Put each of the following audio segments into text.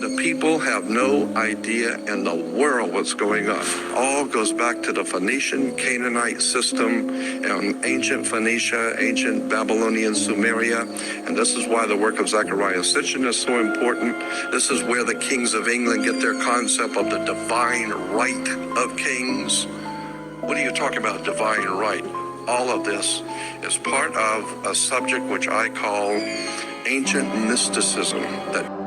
The people have no idea in the world what's going on. All goes back to the Phoenician Canaanite system and ancient Phoenicia, ancient Babylonian Sumeria. And this is why the work of Zechariah Sitchin is so important. This is where the kings of England get their concept of the divine right of kings. What are you talking about, divine right? All of this is part of a subject which I call ancient mysticism. That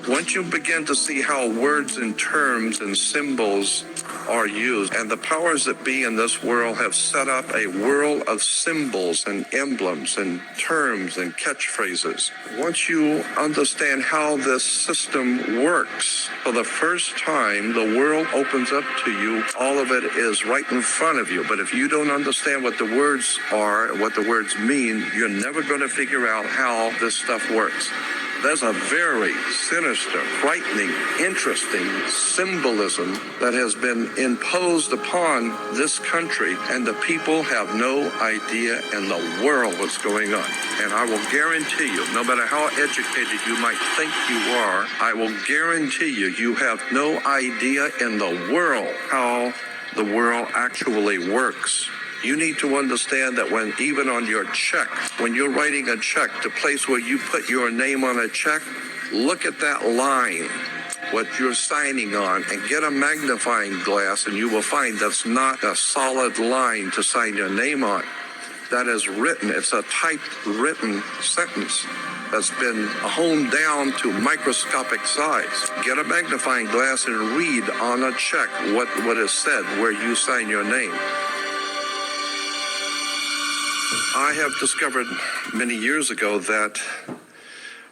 once you begin to see how words and terms and symbols are used, and the powers that be in this world have set up a world of symbols and emblems and terms and catchphrases. Once you understand how this system works, for the first time, the world opens up to you. All of it is right in front of you. But if you don't understand what the words are, what the words mean, you're never going to figure out how this stuff works. There's a very sinister, frightening, interesting symbolism that has been imposed upon this country, and the people have no idea in the world what's going on. And I will guarantee you, no matter how educated you might think you are, I will guarantee you, you have no idea in the world how the world actually works. You need to understand that when even on your check, when you're writing a check, the place where you put your name on a check, look at that line, what you're signing on, and get a magnifying glass, and you will find that's not a solid line to sign your name on. That is written. It's a typewritten sentence that's been honed down to microscopic size. Get a magnifying glass and read on a check what is said where you sign your name. I have discovered many years ago that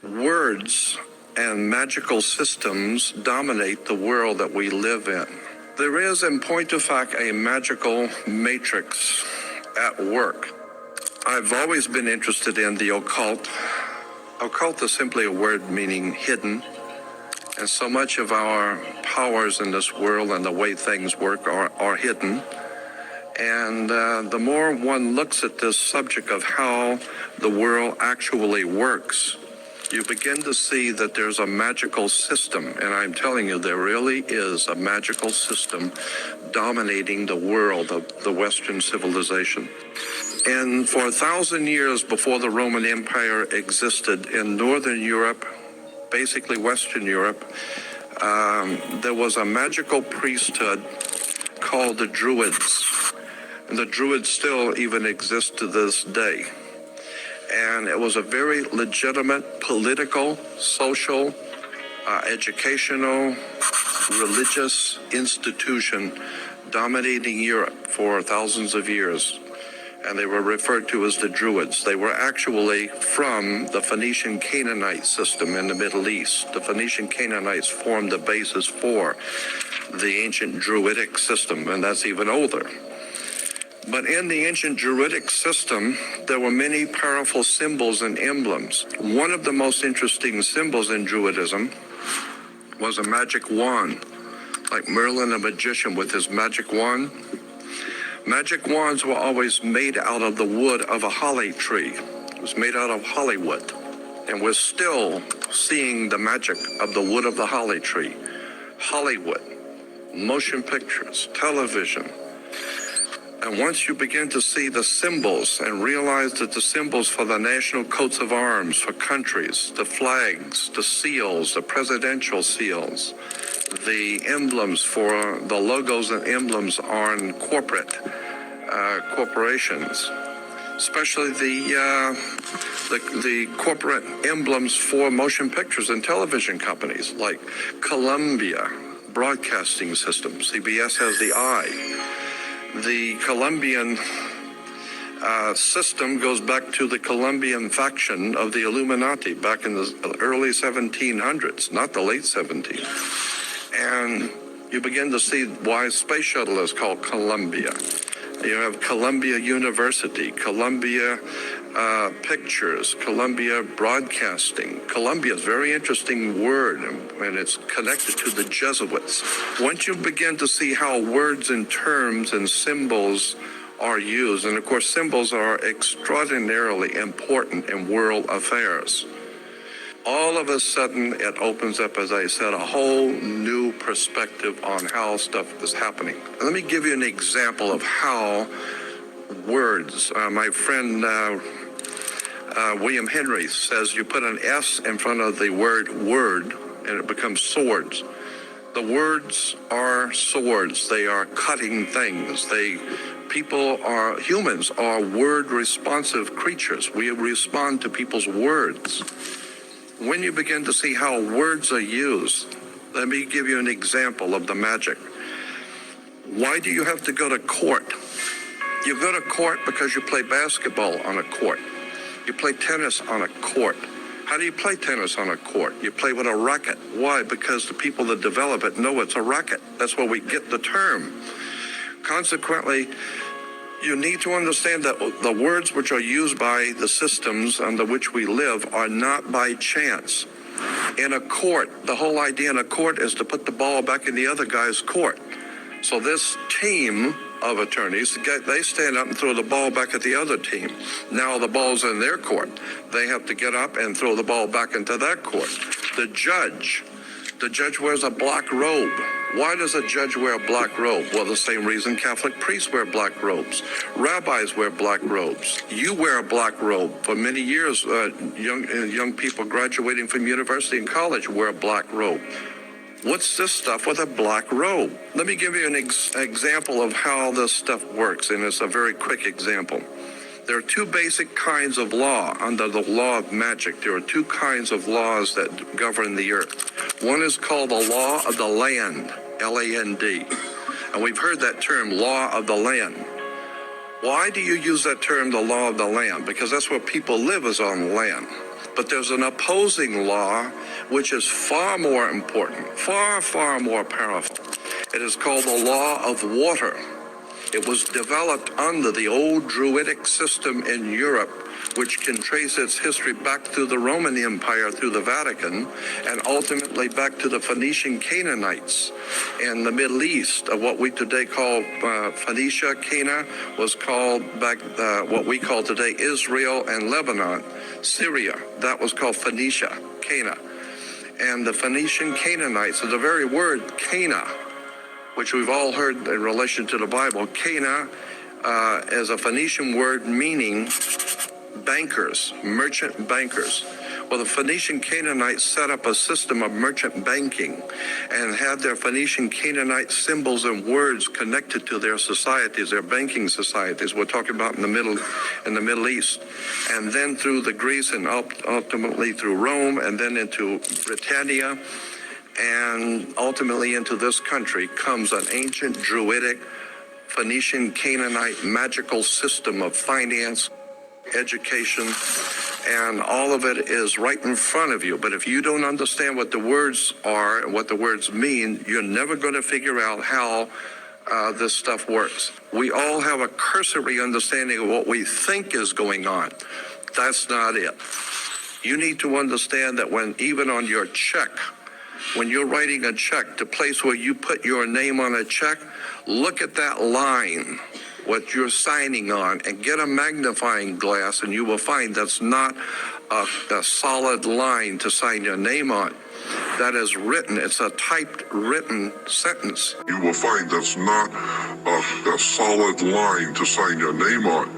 words and magical systems dominate the world that we live in. There is, in point of fact, a magical matrix at work. I've always been interested in the occult. Occult is simply a word meaning hidden. And so much of our powers in this world and the way things work are hidden. And the more one looks at this subject of how the world actually works, you begin to see that there's a magical system. And I'm telling you, there really is a magical system dominating the world of the Western civilization. And for 1,000 years before the Roman Empire existed in Northern Europe, basically Western Europe, there was a magical priesthood called the Druids. And the Druids still even exist to this day. And it was a very legitimate political, social, educational, religious institution dominating Europe for thousands of years. And they were referred to as the Druids. They were actually from the Phoenician Canaanite system in the Middle East. The Phoenician Canaanites formed the basis for the ancient Druidic system, and that's even older. But in the ancient Druidic system, there were many powerful symbols and emblems. One of the most interesting symbols in Druidism was a magic wand, like Merlin the magician with his magic wand. Magic wands were always made out of the wood of a holly tree. It was made out of hollywood. And we're still seeing the magic of the wood of the holly tree. Hollywood, motion pictures, television. And once you begin to see the symbols and realize that the symbols for the national coats of arms for countries, the flags, the seals, the presidential seals, the emblems for the logos and emblems on corporations, especially the corporate emblems for motion pictures and television companies like Columbia Broadcasting System. CBS has the eye. The Colombian system goes back to the Colombian faction of the Illuminati back in the early 1700s, not the late 1700s. And you begin to see why space shuttle is called Columbia. You have Columbia University, Columbia Pictures, Columbia Broadcasting. Columbia is a very interesting word, and it's connected to the Jesuits. Once you begin to see how words and terms and symbols are used, and of course symbols are extraordinarily important in world affairs, all of a sudden it opens up, as I said, a whole new perspective on how stuff is happening. Let me give you an example of how words, my friend William Henry says you put an S in front of the word word and it becomes swords. The words are swords. They are cutting things. Humans are word responsive creatures. We respond to people's words. When you begin to see how words are used, let me give you an example of the magic. Why do you have to go to court? You go to court because you play basketball on a court. You play tennis on a court. How do you play tennis on a court? You play with a racket. Why? Because the people that develop it know it's a racket. That's where we get the term. Consequently, you need to understand that the words which are used by the systems under which we live are not by chance. In a court, the whole idea in a court is to put the ball back in the other guy's court. So this team of attorneys, they stand up and throw the ball back at the other team. Now the ball's in their court. They have to get up and throw the ball back into that court. The judge wears a black robe. Why does a judge wear a black robe? Well, the same reason Catholic priests wear black robes. Rabbis wear black robes. You wear a black robe. For many years, young people graduating from university and college wear a black robe. What's this stuff with a black robe? Let me give you an example of how this stuff works, and it's a very quick example. There are two basic kinds of law under the law of magic. There are two kinds of laws that govern the earth. One is called the law of the land, L-A-N-D. And we've heard that term, law of the land. Why do you use that term, the law of the land? Because that's where people live, is on land. But there's an opposing law which is far more important, far, far more powerful. It is called the law of water. It was developed under the old Druidic system in Europe, which can trace its history back through the Roman Empire, through the Vatican, and ultimately back to the Phoenician Canaanites in the Middle East. What we today call Phoenicia, Cana, was called back what we call today Israel and Lebanon. Syria, that was called Phoenicia, Cana. And the Phoenician Canaanites, so the very word Cana, which we've all heard in relation to the Bible, Cana is a Phoenician word meaning bankers, merchant bankers. Well, the Phoenician Canaanites set up a system of merchant banking and had their Phoenician Canaanite symbols and words connected to their societies, their banking societies. We're talking about in the Middle East. And then through the Greece and ultimately through Rome and then into Britannia and ultimately into this country comes an ancient Druidic Phoenician Canaanite magical system of finance, education, and all of it is right in front of you. But if you don't understand what the words are and what the words mean, you're never going to figure out how this stuff works. We all have a cursory understanding of what we think is going on. That's not it. You need to understand that when even on your check, when you're writing a check, the place where you put your name on a check, look at that line, what you're signing on, and get a magnifying glass, and you will find that's not a solid line to sign your name on. That is written. It's a typed written sentence. You will find that's not a solid line to sign your name on.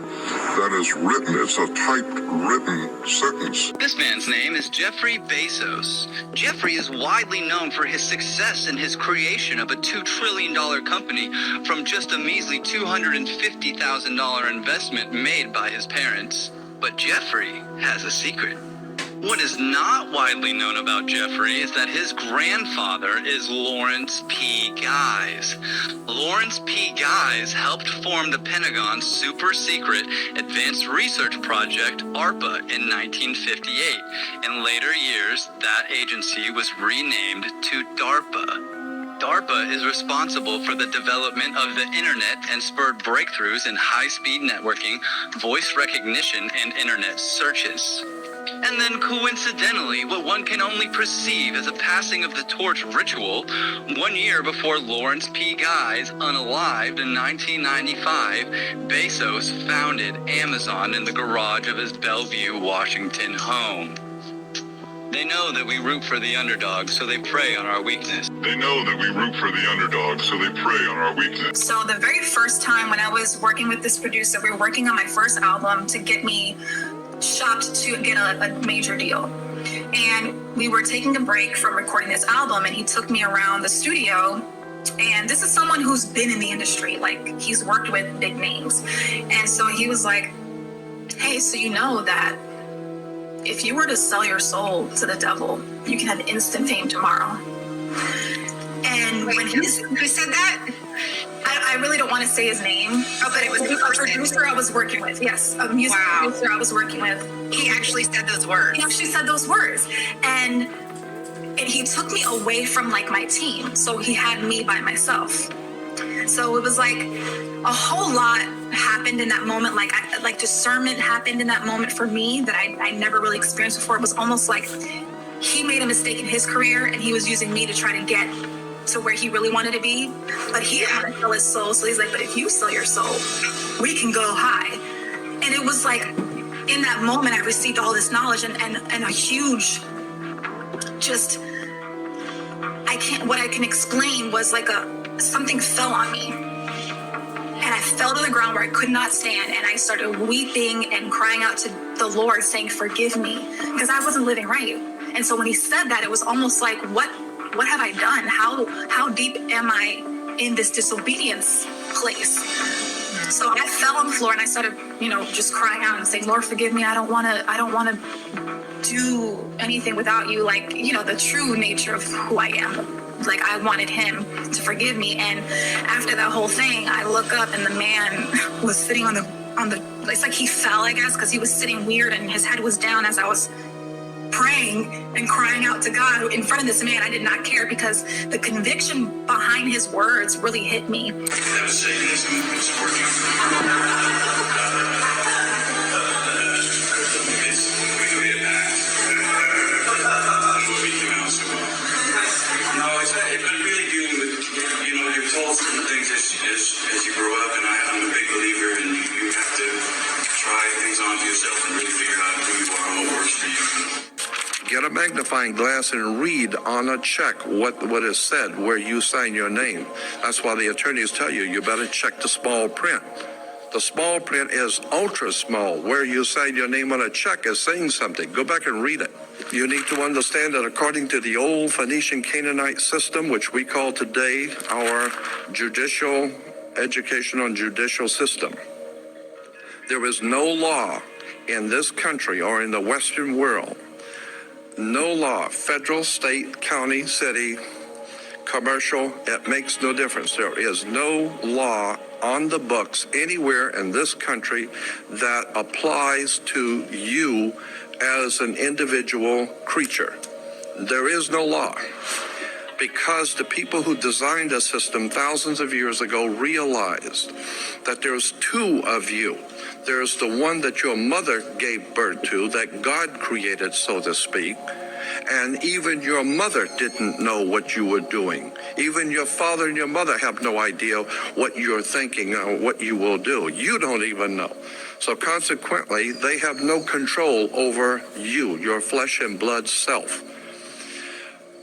That is written. It's a typed written sentence. This man's name is Jeffrey Bezos. Jeffrey is widely known for his success in his creation of a $2 trillion company from just a measly $250,000 investment made by his parents. But Jeffrey has a secret. What is not widely known about Jeffrey is that his grandfather is Lawrence P. Guise. Lawrence P. Guise helped form the Pentagon's super-secret Advanced Research Project, ARPA, in 1958. In later years, that agency was renamed to DARPA. DARPA is responsible for the development of the internet and spurred breakthroughs in high-speed networking, voice recognition, and internet searches. And then coincidentally, what one can only perceive as a passing of the torch ritual, 1 year before Lawrence P. Guy's unalived in 1995, Bezos founded Amazon in the garage of his Bellevue, Washington home. They know that we root for the underdog, so they prey on our weakness. They know that we root for the underdog, so they prey on our weakness. So the very first time when I was working with this producer, we were working on my first album to get me shopped to get a major deal. And we were taking a break from recording this album, and he took me around the studio. And this is someone who's been in the industry, like he's worked with big names. And so he was like, hey, so you know that if you were to sell your soul to the devil, you can have instant fame tomorrow. And wait, when who said that? I really don't want to say his name. Oh, but it was a producer I was working with. Yes, a music producer I was working with. He actually said those words. He actually said those words, and he took me away from like my team. So he had me by myself. So it was like a whole lot happened in that moment. Like discernment happened in that moment for me that I never really experienced before. It was almost like he made a mistake in his career, and he was using me to try to get to where he really wanted to be, but he didn't want to sell his soul. So he's like, but if you sell your soul, we can go high. And it was like, in that moment, I received all this knowledge and a huge, just, what I can explain was like something fell on me. And I fell to the ground where I could not stand. And I started weeping and crying out to the Lord saying, forgive me, because I wasn't living right. And so when he said that, it was almost like, what have I done? How deep am I in this disobedience place? So I fell on the floor and I started, just crying out and saying, Lord, forgive me. I don't want to do anything without you. Like, the true nature of who I am. Like, I wanted him to forgive me. And after that whole thing, I look up and the man was sitting on the, it's like he fell, I guess, because he was sitting weird and his head was down as I was praying and crying out to God in front of this man. I did not care because the conviction behind his words really hit me. That was Satanism. It's working. We can be a pact. We came out so well. No, it's really dealing with, you're told certain things as you grow up, and I'm a big believer, and you have to try things on yourself and really figure out who you are and what works for you. Get a magnifying glass and read on a check what is said where you sign your name. That's why the attorneys tell you better check the small print. The small print is ultra small. Where you sign your name on a check is saying something. Go back and read it. You need to understand that according to the old Phoenician Canaanite system, which we call today our judicial, educational and judicial system, there is no law in this country or in the Western world, no law, federal, state, county, city, commercial, it makes no difference. There is no law on the books anywhere in this country that applies to you as an individual creature. There is no law. Because the people who designed the system thousands of years ago realized that there's two of you. There's the one that your mother gave birth to, that God created, so to speak. And even your mother didn't know what you were doing. Even your father and your mother have no idea what you're thinking or what you will do. You don't even know. So consequently, they have no control over you, your flesh and blood self.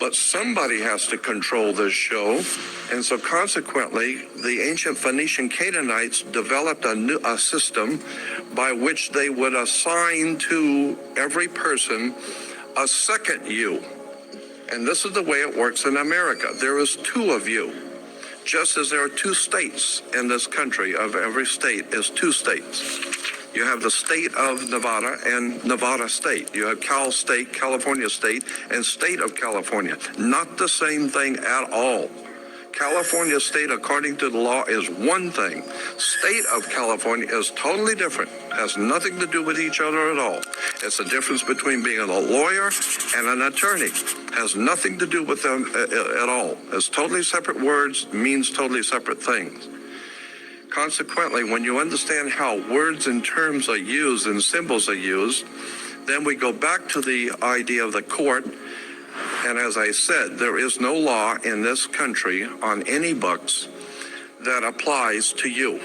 But somebody has to control this show. And so consequently, the ancient Phoenician Canaanites developed a system by which they would assign to every person a second you. And this is the way it works in America. There is two of you. Just as there are two states in this country, of every state is two states. You have the state of Nevada and Nevada State. You have Cal State, California State, and State of California. Not the same thing at all. California state, according to the law, is one thing. State of California is totally different. Has nothing to do with each other at all. It's the difference between being a lawyer and an attorney. Has nothing to do with them at all. It's totally separate words, means totally separate things. Consequently, when you understand how words and terms are used and symbols are used, then we go back to the idea of the court. And as I said, there is no law in this country on any books that applies to you.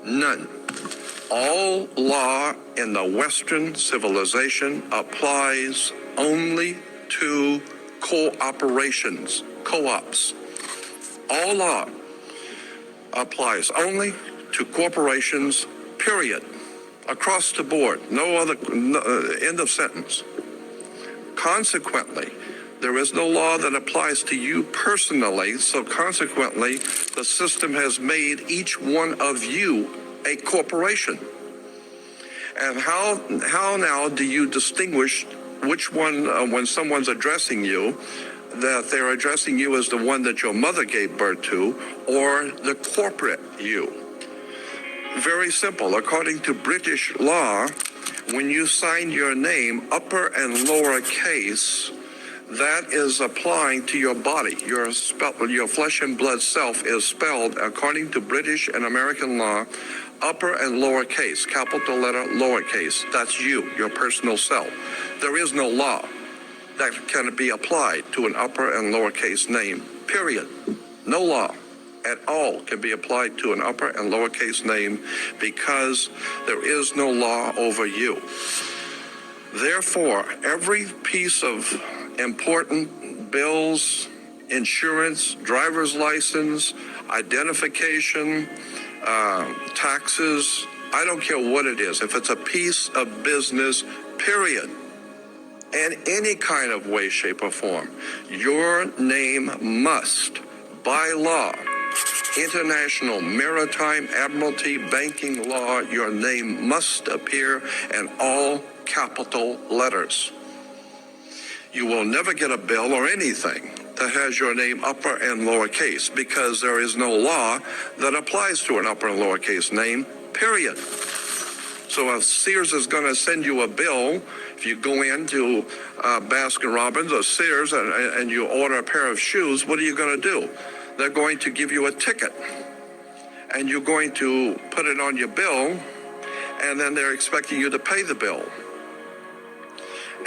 None. All law in the Western civilization applies only to cooperations, co-ops. All law applies only to corporations, period. Across the board. No other, end of sentence. Consequently, there is no law that applies to you personally, so consequently, the system has made each one of you a corporation. And how now do you distinguish which one, when someone's addressing you, that they're addressing you as the one that your mother gave birth to, or the corporate you? Very simple. According to British law, when you sign your name, upper and lower case, that is applying to your body. Your flesh and blood self is spelled, according to British and American law, upper and lower case, capital letter, lower case. That's you, your personal self. There is no law that can be applied to an upper and lower case name, period. No law at all can be applied to an upper and lower case name because there is no law over you. Therefore, every piece of important bills, insurance, driver's license, identification, taxes, I don't care what it is. If it's a piece of business, period, in any kind of way, shape, or form, your name must, by law, international maritime admiralty banking law, your name must appear in all capital letters. You will never get a bill or anything that has your name upper and lowercase because there is no law that applies to an upper and lowercase name, period. So if Sears is going to send you a bill, if you go into Baskin Robbins or Sears and you order a pair of shoes, what are you going to do? They're going to give you a ticket, and you're going to put it on your bill, and then they're expecting you to pay the bill.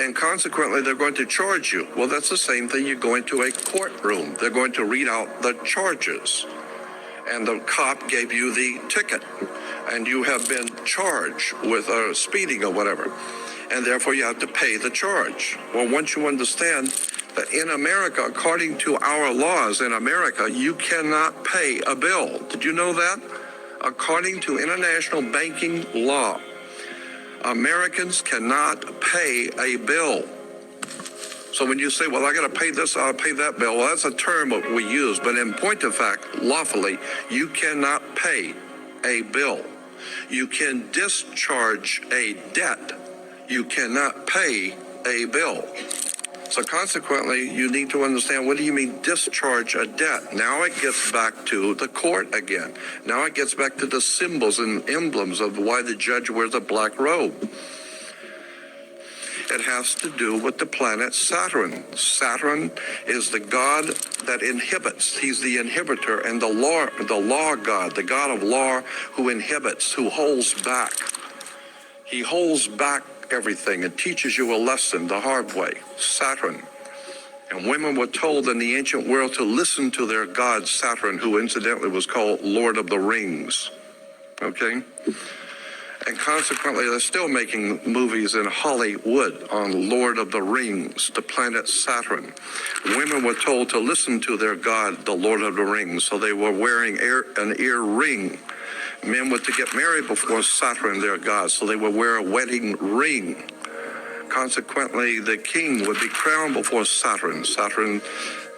And consequently, they're going to charge you. Well, that's the same thing. You go into a courtroom. They're going to read out the charges. And the cop gave you the ticket, and you have been charged with speeding or whatever. And therefore, you have to pay the charge. Well, once you understand that in America, according to our laws in America, you cannot pay a bill. Did you know that? According to international banking law, Americans cannot pay a bill. So when you say, well, I got to pay this, I'll pay that bill, well, that's a term that we use. But in point of fact, lawfully, you cannot pay a bill. You can discharge a debt. You cannot pay a bill. So consequently, you need to understand, what do you mean discharge a debt? Now it gets back to the court again. Now it gets back to the symbols and emblems of why the judge wears a black robe. It has to do with the planet Saturn. Saturn is the god that inhibits. He's the inhibitor and the law god, the god of law who inhibits, who holds back. He holds back everything and teaches you a lesson the hard way. Saturn. And women were told in the ancient world to listen to their god Saturn, who incidentally was called Lord of the Rings. Okay? And consequently, they're still making movies in Hollywood on Lord of the Rings, the planet Saturn. Women were told to listen to their god, the Lord of the Rings, so they were wearing an ear ring. Men were to get married before Saturn, their god, so they would wear a wedding ring. Consequently, the king would be crowned before Saturn. Saturn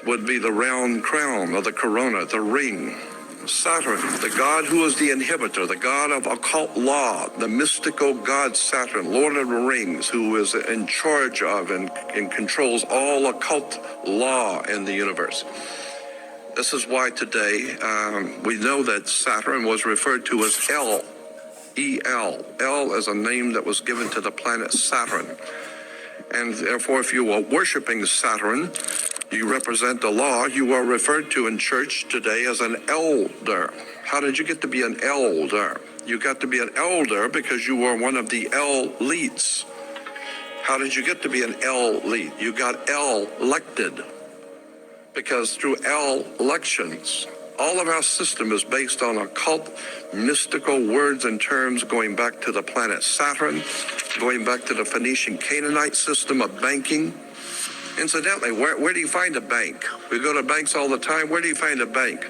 would be the round crown of the corona, the ring. Saturn, the god who is the inhibitor, the god of occult law, the mystical god Saturn, Lord of the Rings, who is in charge of and controls all occult law in the universe. This is why today we know that Saturn was referred to as El. E-L. El is a name that was given to the planet Saturn. And therefore, if you are worshiping Saturn, you represent the law. You are referred to in church today as an elder. How did you get to be an elder? You got to be an elder because you were one of the elites. How did you get to be an elite? You got elected. Because through elections, all of our system is based on occult, mystical words and terms going back to the planet Saturn, going back to the Phoenician Canaanite system of banking. Incidentally, where do you find a bank? We go to banks all the time. Where do you find a bank?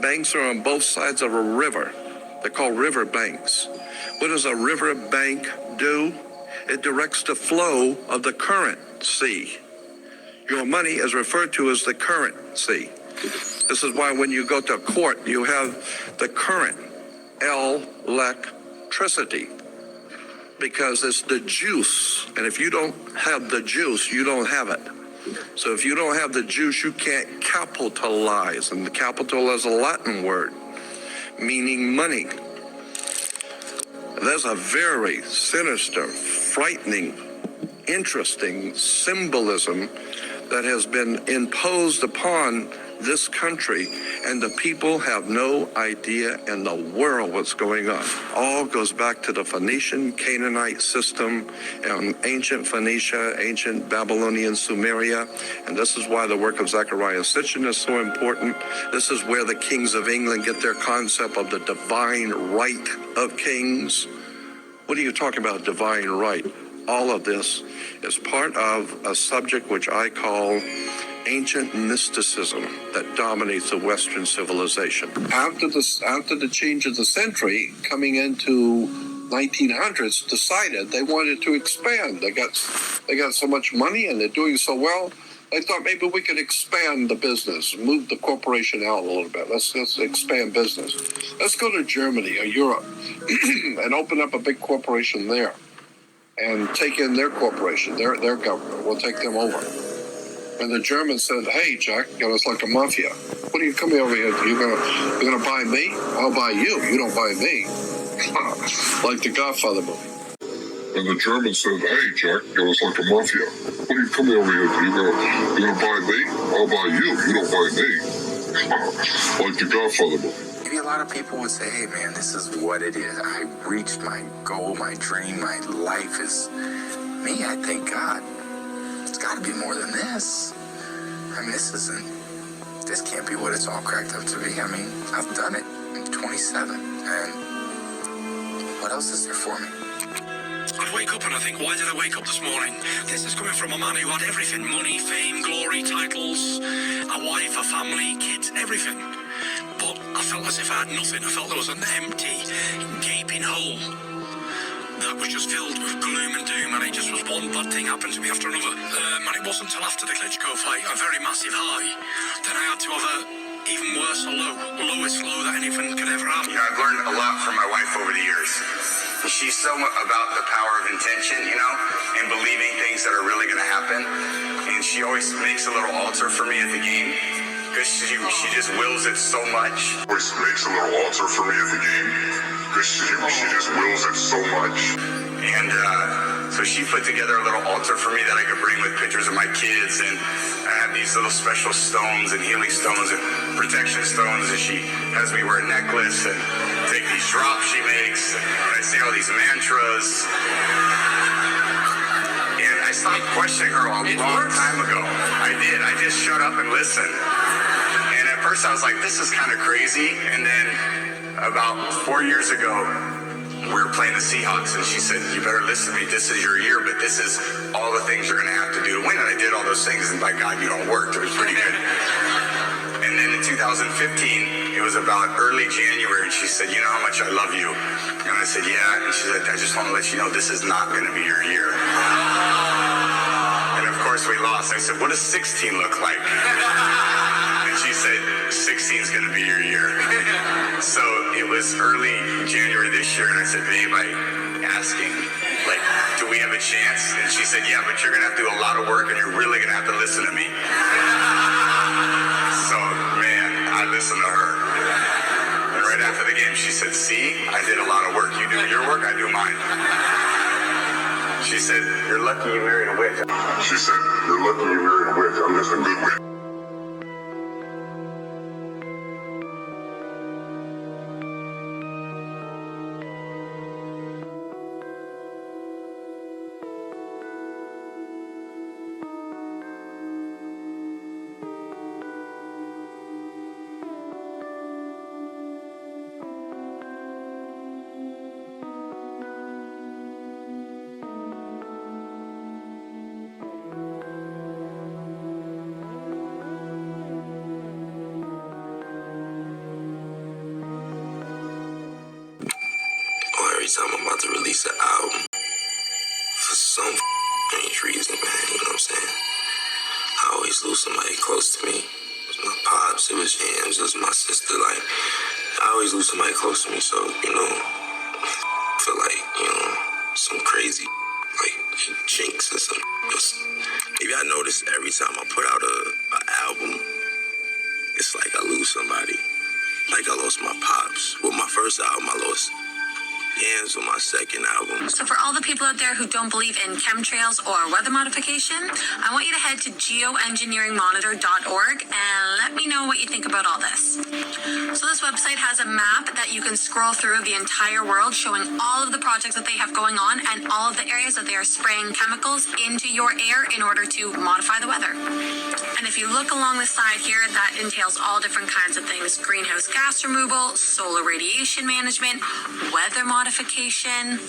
Banks are on both sides of a river. They're called river banks. What does a river bank do? It directs the flow of the currency. Your money is referred to as the currency. This is why when you go to court, you have the current, electricity, because it's the juice. And if you don't have the juice, you don't have it. So if you don't have the juice, you can't capitalize. And the capital is a Latin word, meaning money. There's a very sinister, frightening, interesting symbolism that has been imposed upon this country, and the people have no idea in the world what's going on. All goes back to the Phoenician Canaanite system and ancient Phoenicia, ancient Babylonian Sumeria, and this is why the work of Zechariah Sitchin is so important. This is where the kings of England get their concept of the divine right of kings. What are you talking about, divine right? All of this is part of a subject which I call ancient mysticism that dominates the Western civilization. After the change of the century, coming into 1900s, decided they wanted to expand. They got so much money and they're doing so well. They thought maybe we could expand the business, move the corporation out a little bit. Let's expand business. Let's go to Germany or Europe and open up a big corporation there and take in their corporation, their government. We'll take them over. And the Germans said, "Hey, Jack, it's like a mafia. What are you coming over here? You're gonna buy me? I'll buy you. You don't buy me." Like the Godfather movie. And the Germans said, "Hey, Jack, it's like a mafia. What are you coming over here? You're gonna buy me? I'll buy you. You don't buy me." Like the Godfather movie. Maybe a lot of people would say, "Hey, man, this is what it is. I reached my goal, my dream, my life is me." I thank God. It's got to be more than this. I mean, this can't be what it's all cracked up to be. I mean, I've done it. I'm 27, and what else is there for me? I'd wake up and I think, why did I wake up this morning? This is coming from a man who had everything: money, fame, glory, titles, a wife, a family, kids, everything. But I felt as if I had nothing. I felt there was an empty, gaping hole that was just filled with gloom and doom, and it just was one bad thing happened to me after another. And it wasn't until after the Klitschko fight, a very massive high, then I had to have a even worse low, lowest low that anything could ever have. You know, I've learned a lot from my wife over the years. She's so about the power of intention, and believing things that are really going to happen. And she always makes a little altar for me at the game, because she just wills it so much. Always makes a little altar for me at the game, because she just wills it so much. And so she put together a little altar for me that I could bring with pictures of my kids, and I have these little special stones and healing stones and protection stones, and she has me wear a necklace and take these drops she makes, and I say all these mantras. And I stopped questioning her a long time ago. I did. I just shut up and listened. And at first I was like, this is kind of crazy. And then about 4 years ago, we were playing the Seahawks, and she said, "You better listen to me. This is your year, but this is all the things you're going to have to do to win." And I did all those things, and by God, it worked. It was pretty good. And then in 2015, it was about early January, and she said, "You know how much I love you?" And I said, "Yeah." And she said, "I just want to let you know this is not going to be your year." And of course, we lost. I said, "What does 16 look like?" And she said, 16 is going to be your year. So it was early January this year, and I said, "Babe, asking, do we have a chance?" And she said, "Yeah, but you're going to have to do a lot of work, and you're really going to have to listen to me." So, man, listen to her. And right after the game, she said, see, I did a lot of work. You do your work, I do mine. She said, you're lucky you married a witch. She said, you're lucky you married a witch. I'm just a good witch. Every time I'm about to release an album, for some strange reason, man, you know what I'm saying? I always lose somebody close to me. It was my pops, it was Jams, it was my sister, like, I always lose somebody close to me, so, you know, I feel like, you know, some crazy, like, jinx or something. Maybe I notice every time I put out an album, it's like I lose somebody. Like I lost my pops. With my first album, I lost Jams with my second album. So for all the people out there who don't believe in chemtrails or weather modification, I want you to head to geoengineeringmonitor.org and let me know what you think about all this. So this website has a map that you can scroll through the entire world showing all of the projects that they have going on and all of the areas that they are spraying chemicals into your air in order to modify the weather. And if you look along the side here, that entails all different kinds of things: greenhouse gas removal, solar radiation management, weather modification.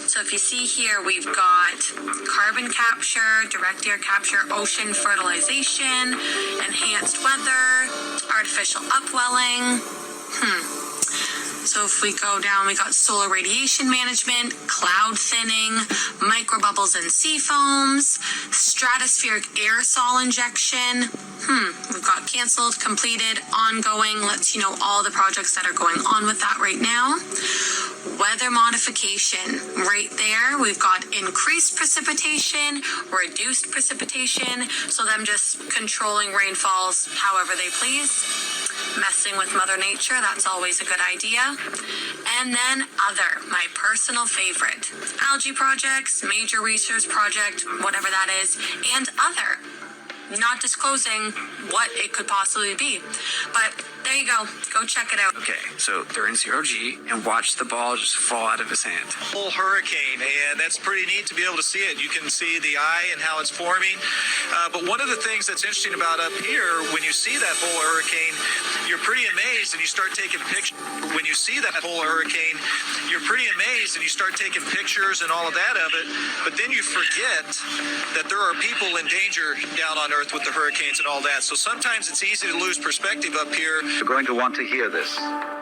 So if you see here, we've got carbon capture, direct air capture, ocean fertilization, enhanced weather, artificial upwelling. So if we go down, we got solar radiation management, cloud thinning, microbubbles and sea foams, stratospheric aerosol injection. We've got canceled, completed, ongoing, lets you know all the projects that are going on with that right now. Weather modification, right there. We've got increased precipitation, reduced precipitation, so them just controlling rainfalls however they please. Messing with Mother Nature, that's always a good idea. And then other, my personal favorite. Algae projects, major research project, whatever that is, and other. Not disclosing what it could possibly be. But there you go. Go check it out. Okay, so they're in 0G and watch the ball just fall out of his hand. Whole hurricane, and that's pretty neat to be able to see it. You can see the eye and how it's forming. But one of the things that's interesting about up here, when you see that whole hurricane, you're pretty amazed and you start taking pictures. When you see that whole hurricane, you're pretty amazed and you start taking pictures and all of that of it. But then you forget that there are people in danger down on Earth with the hurricanes and all that. So sometimes it's easy to lose perspective up here. You're going to want to hear this.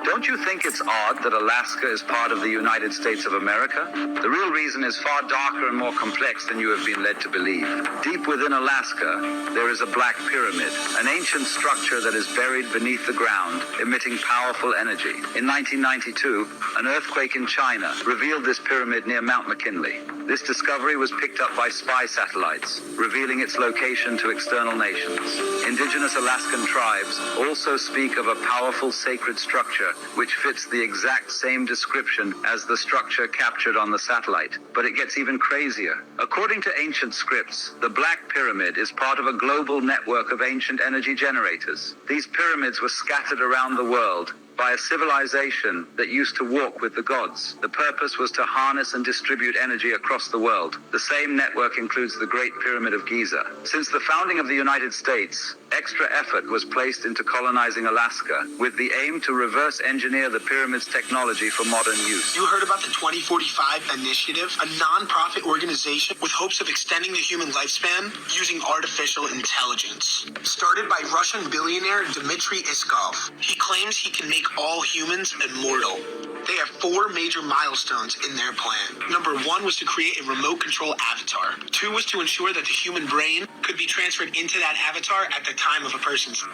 Don't you think it's odd that Alaska is part of the United States of America? The real reason is far darker and more complex than you have been led to believe. Deep within Alaska, there is a black pyramid, an ancient structure that is buried beneath the ground, emitting powerful energy. In 1992, an earthquake in China revealed this pyramid near Mount McKinley. This discovery was picked up by spy satellites, revealing its location to external nations. Indigenous Alaskan tribes also speak of a powerful sacred structure which fits the exact same description as the structure captured on the satellite. But it gets even crazier. According to ancient scripts, the Black Pyramid is part of a global network of ancient energy generators. These pyramids were scattered around the world by a civilization that used to walk with the gods. The purpose was to harness and distribute energy across the world. The same network includes the Great Pyramid of Giza. Since the founding of the United States, extra effort was placed into colonizing Alaska with the aim to reverse engineer the pyramid's technology for modern use. You heard about the 2045 Initiative, a non-profit organization with hopes of extending the human lifespan using artificial intelligence. Started by Russian billionaire Dmitry Iskov. He claims he can make all humans immortal. They have 4 major milestones in their plan. Number 1 was to create a remote control avatar. 2 was to ensure that the human brain could be transferred into that avatar at the time of a person's.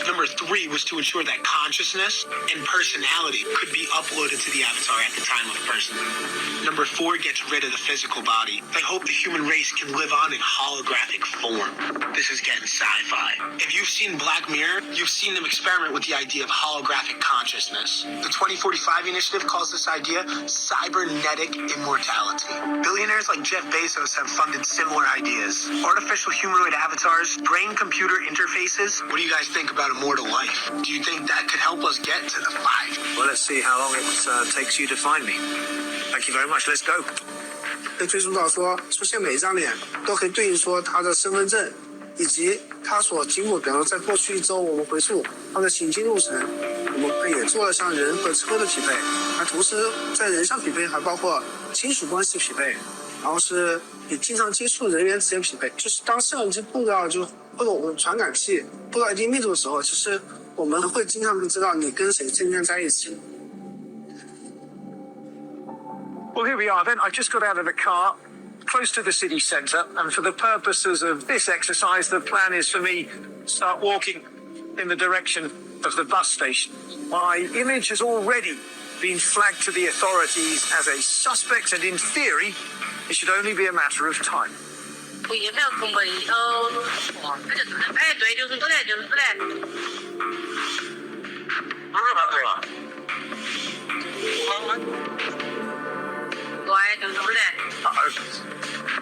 Number 3 was to ensure that consciousness and personality could be uploaded to the avatar at the time of a person. Number 4 gets rid of the physical body. They hope the human race can live on in holographic form. This is getting sci-fi. If you've seen Black Mirror, you've seen them experiment with the idea of holographic consciousness. The 2045 initiative calls this idea cybernetic immortality. Billionaires like Jeff Bezos have funded similar ideas. Artificial humanoid avatars, brain-computer interfaces. What do you guys think about immortal life? Do you think that could help us get to the 5? Well, let's see how long it takes you to find me. Thank you very much. Let's go. 被追溯到说，出现每一张脸都可以对应说他的身份证，以及他所经过，比方说在过去1周，我们回溯他的行进路程，我们也做了像人和车的匹配，那同时在人上匹配还包括亲属关系匹配，然后是你经常接触人员之间匹配，就是当摄像机布到就或者我们传感器布到一定密度的时候，其实我们会经常知道你跟谁今天在一起。Well, here we are then. I just got out of the car, close to the city centre, and for the purposes of this exercise, the plan is for me to start walking in the direction of the bus station. My image has already been flagged to the authorities as a suspect, and in theory, it should only be a matter of time. 有没有通过以后？哎，对，就是这嘞，就是这嘞。不是他对吧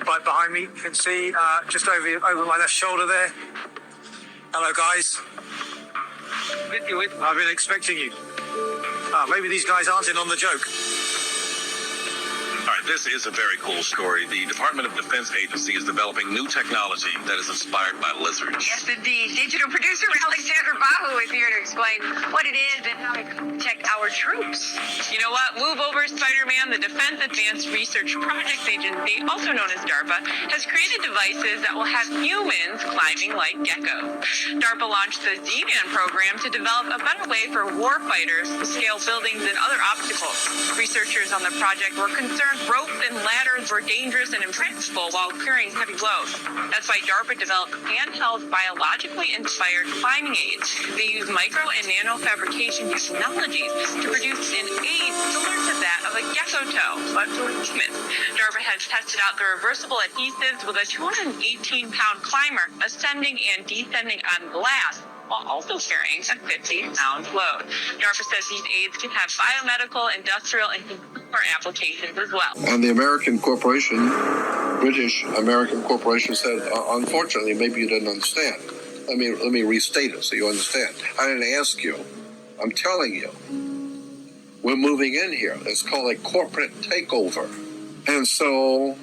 ？Right behind me, you can see just over my left shoulder there. Hello, guys. I've been expecting you. Maybe these guys aren't in on the joke. All right, this is a very cool story. The Department of Defense Agency is developing new technology that is inspired by lizards. Yes, indeed. Digital producer Alexander Bahu is here to explain what it is and how it can protect our troops. You know what? Move over, Spider-Man. The Defense Advanced Research Projects Agency, also known as DARPA, has created devices that will have humans climbing like geckos. DARPA launched the Z-Man program to develop a better way for warfighters to scale buildings and other obstacles. Researchers on the project were concerned ropes and ladders were dangerous and impractical while carrying heavy loads. That's why DARPA developed handheld biologically inspired climbing aids. They use micro and nano fabrication technologies to produce an aid similar to that of a gecko toe, but for humans. DARPA has tested out the reversible adhesives with a 218-pound climber ascending and descending on glass, while also carrying a 50-pound load. DARPA says these aids can have biomedical, industrial, and consumer applications as well. And the American corporation, British American corporation said, unfortunately, maybe you didn't understand. Let me restate it so you understand. I didn't ask you. I'm telling you. We're moving in here. It's called a corporate takeover. And so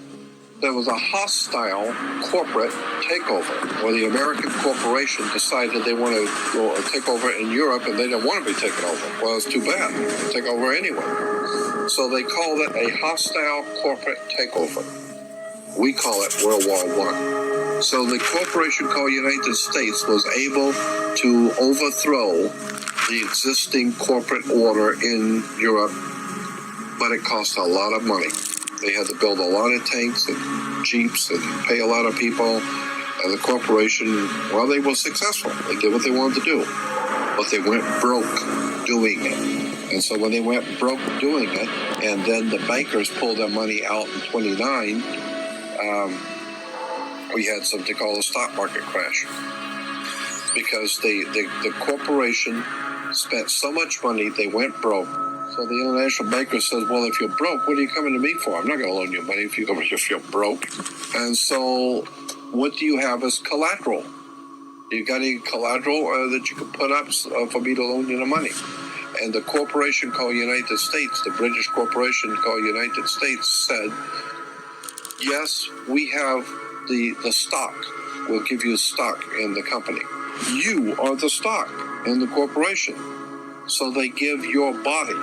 there was a hostile corporate takeover where the American corporation decided they want to go take over in Europe and they didn't want to be taken over. Well, it's too bad. Take over anyway. So they called it a hostile corporate takeover. We call it World War I. So the corporation called United States was able to overthrow the existing corporate order in Europe, but it cost a lot of money. They had to build a lot of tanks and jeeps and pay a lot of people. And the corporation, well, they were successful. They did what they wanted to do. But they went broke doing it. And so when they went broke doing it, and then the bankers pulled their money out in 29, we had something called a stock market crash. Because the corporation spent so much money, they went broke. So the international banker says, well, if you're broke, what are you coming to me for? I'm not going to loan you money if you're broke. And so what do you have as collateral? You got any collateral that you can put up for me to loan you the money? And the corporation called United States, the British corporation called United States, said, yes, we have the stock. We'll give you stock in the company. You are the stock in the corporation. So they give your body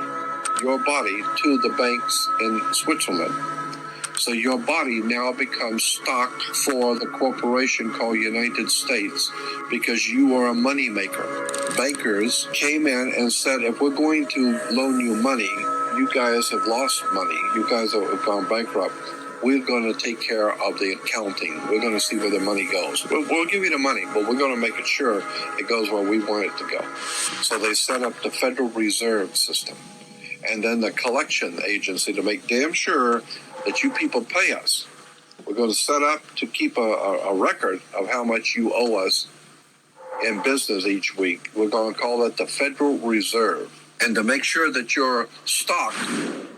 to the banks in Switzerland. So your body now becomes stock for the corporation called United States because you are a money maker. Bankers came in and said, if we're going to loan you money, you guys have lost money, you guys have gone bankrupt, we're going to take care of the accounting. We're going to see where the money goes. We'll give you the money, but we're going to make it sure it goes where we want it to go. So they set up the Federal Reserve System and then the collection agency to make damn sure that you people pay us. We're going to set up to keep a record of how much you owe us in business each week. We're going to call it the Federal Reserve. And to make sure that your stock,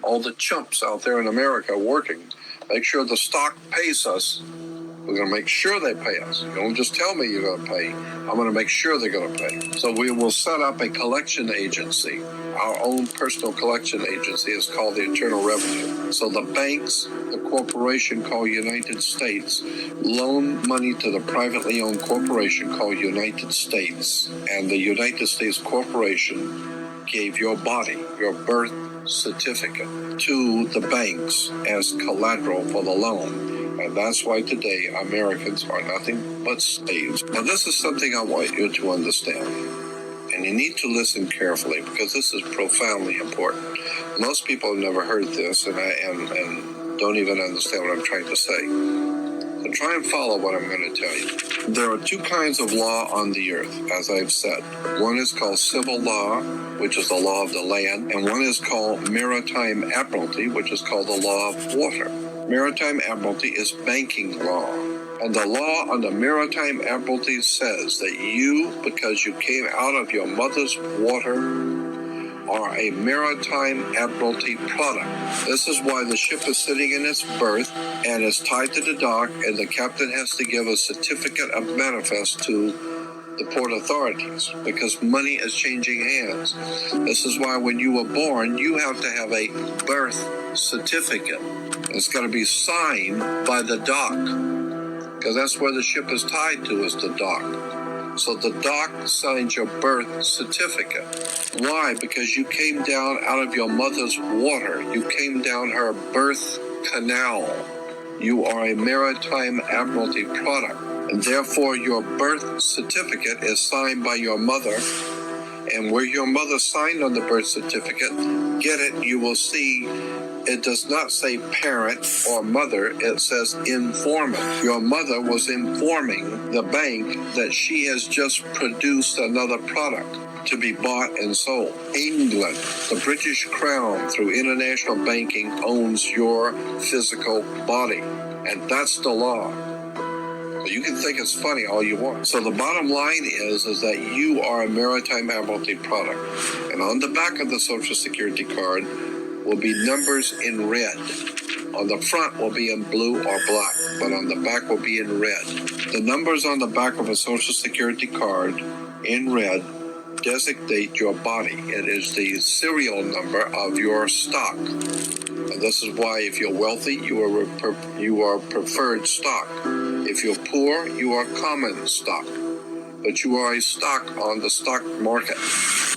all the chumps out there in America working, make sure the stock pays us. We're going to make sure they pay us. You don't just tell me you're going to pay. I'm going to make sure they're going to pay. So we will set up a collection agency. Our own personal collection agency is called the Internal Revenue. So the banks, the corporation called United States, loan money to the privately owned corporation called United States. And the United States Corporation gave your body, your birth certificate, to the banks as collateral for the loan. And that's why today Americans are nothing but slaves. Now this is something I want you to understand. And you need to listen carefully because this is profoundly important. Most people have never heard this and don't even understand what I'm trying to say. So try and follow what I'm going to tell you. There are two kinds of law on the earth, as I've said. One is called civil law, which is the law of the land, and one is called maritime admiralty, which is called the law of water. Maritime admiralty is banking law. And the law on the maritime admiralty says that you, because you came out of your mother's water, are a maritime admiralty product. This is why the ship is sitting in its berth and is tied to the dock, and the captain has to give a certificate of manifest to the port authorities because money is changing hands. This is why when you were born, you have to have a birth certificate. It's got to be signed by the dock because that's where the ship is tied to, is the dock. So the dock signs your birth certificate. Why? Because you came down out of your mother's water. You came down her birth canal. You are a maritime admiralty product. And therefore, your birth certificate is signed by your mother. And where your mother signed on the birth certificate, get it, you will see it does not say parent or mother, it says informant. Your mother was informing the bank that she has just produced another product to be bought and sold. England, the British Crown, through international banking, owns your physical body. And that's the law. You can think it's funny all you want. So the bottom line is that you are a maritime admiralty product. And on the back of the Social Security card will be numbers in red. On the front will be in blue or black, but on the back will be in red. The numbers on the back of a Social Security card in red designate your body. It is the serial number of your stock. And this is why if you're wealthy, you are preferred stock. If you're poor, you are common stock. But you are a stock on the stock market.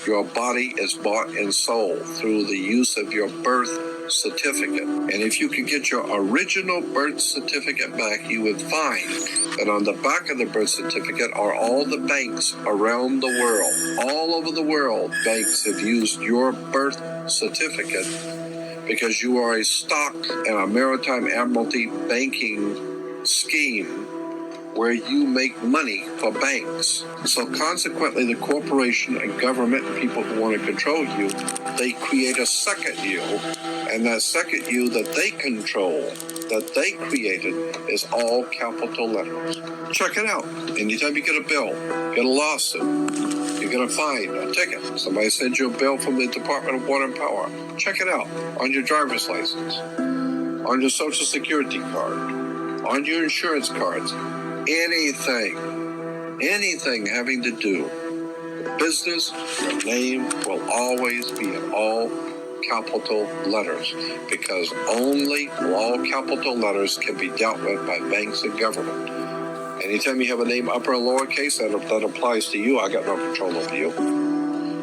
Your body is bought and sold through the use of your birth certificate. And if you could get your original birth certificate back, you would find that on the back of the birth certificate are all the banks around the world. All over the world, banks have used your birth certificate because you are a stock in a maritime admiralty banking scheme where you make money for banks. So consequently, the corporation and government and people who want to control you, they create a second you. And that second you that they control, that they created, is all capital letters. Check it out. Anytime you get a bill, get a lawsuit, you get a fine, a ticket, somebody sends you a bill from the Department of Water and Power, check it out on your driver's license, on your Social Security card, on your insurance cards. Anything having to do with business, your name will always be in all capital letters because only all capital letters can be dealt with by banks and government. Anytime you have a name upper and lowercase, that applies to you. I got no control over you.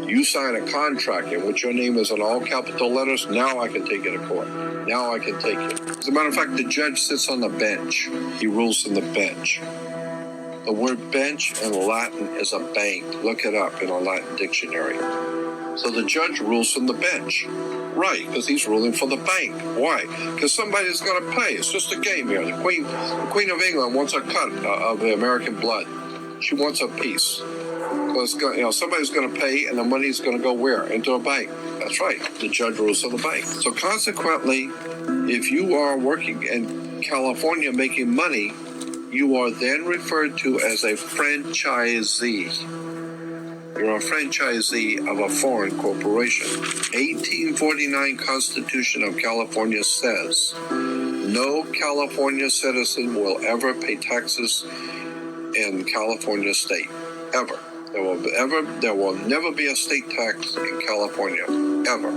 You sign a contract in which your name is in all capital letters, now I can take you to court. Now I can take you. As a matter of fact, the judge sits on the bench. He rules from the bench. The word bench in Latin is a bank. Look it up in a Latin dictionary. So the judge rules from the bench. Right, because he's ruling for the bank. Why? Because somebody's going to pay. It's just a game here. The Queen of England wants a cut of the American blood. She wants a piece. Because somebody's going to pay, and the money's going to go where? Into a bank. That's right. The judge rules for the bank. So consequently, if you are working in California making money, you are then referred to as a franchisee. You're a franchisee of a foreign corporation. 1849 Constitution of California says, no California citizen will ever pay taxes in California state. Ever. There will never be a state tax in California. Ever.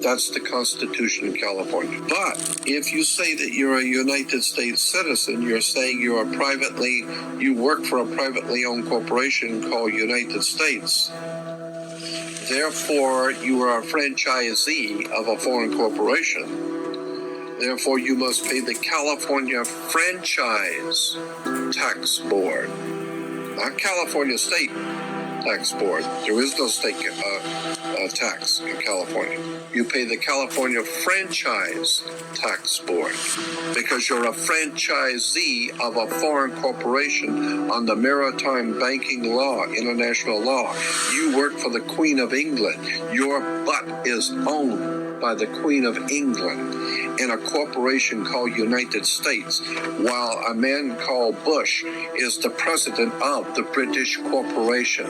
That's the Constitution of California. But if you say that you're a United States citizen, you're saying you work for a privately owned corporation called United States. Therefore, you are a franchisee of a foreign corporation. Therefore, you must pay the California Franchise Tax Board, not California State Tax Board. There is no state tax in California. You pay the California Franchise Tax Board because you're a franchisee of a foreign corporation under maritime banking law, international law. You work for the Queen of England. Your butt is owned by the Queen of England in a corporation called United States, while a man called Bush is the president of the British corporation.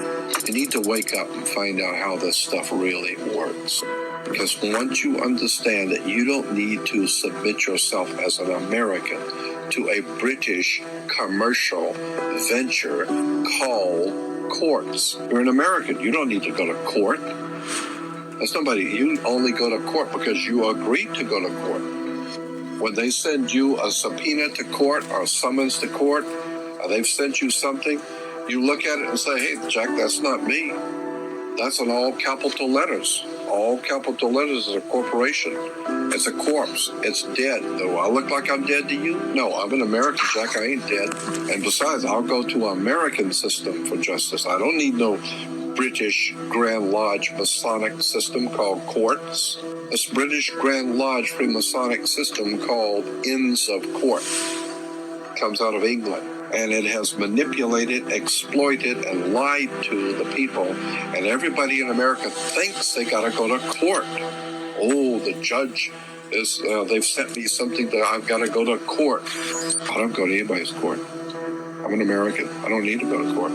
You need to wake up and find out how this stuff really works. Because once you understand that you don't need to submit yourself as an American to a British commercial venture called courts. You're an American. You don't need to go to court. You only go to court because you agreed to go to court. When they send you a subpoena to court or a summons to court, or they've sent you something, you look at it and say, hey, Jack, that's not me. That's in all capital letters. All capital letters is a corporation. It's a corpse. It's dead. Do I look like I'm dead to you? No, I'm an American, Jack. I ain't dead. And besides, I'll go to an American system for justice. I don't need no British Grand Lodge Masonic system called courts. This British Grand Lodge Freemasonic system called Inns of Court comes out of England. And it has manipulated, exploited, and lied to the people. And everybody in America thinks they got to go to court. Oh, the judge is, they've sent me something that I've got to go to court. I don't go to anybody's court. I'm an American. I don't need to go to court.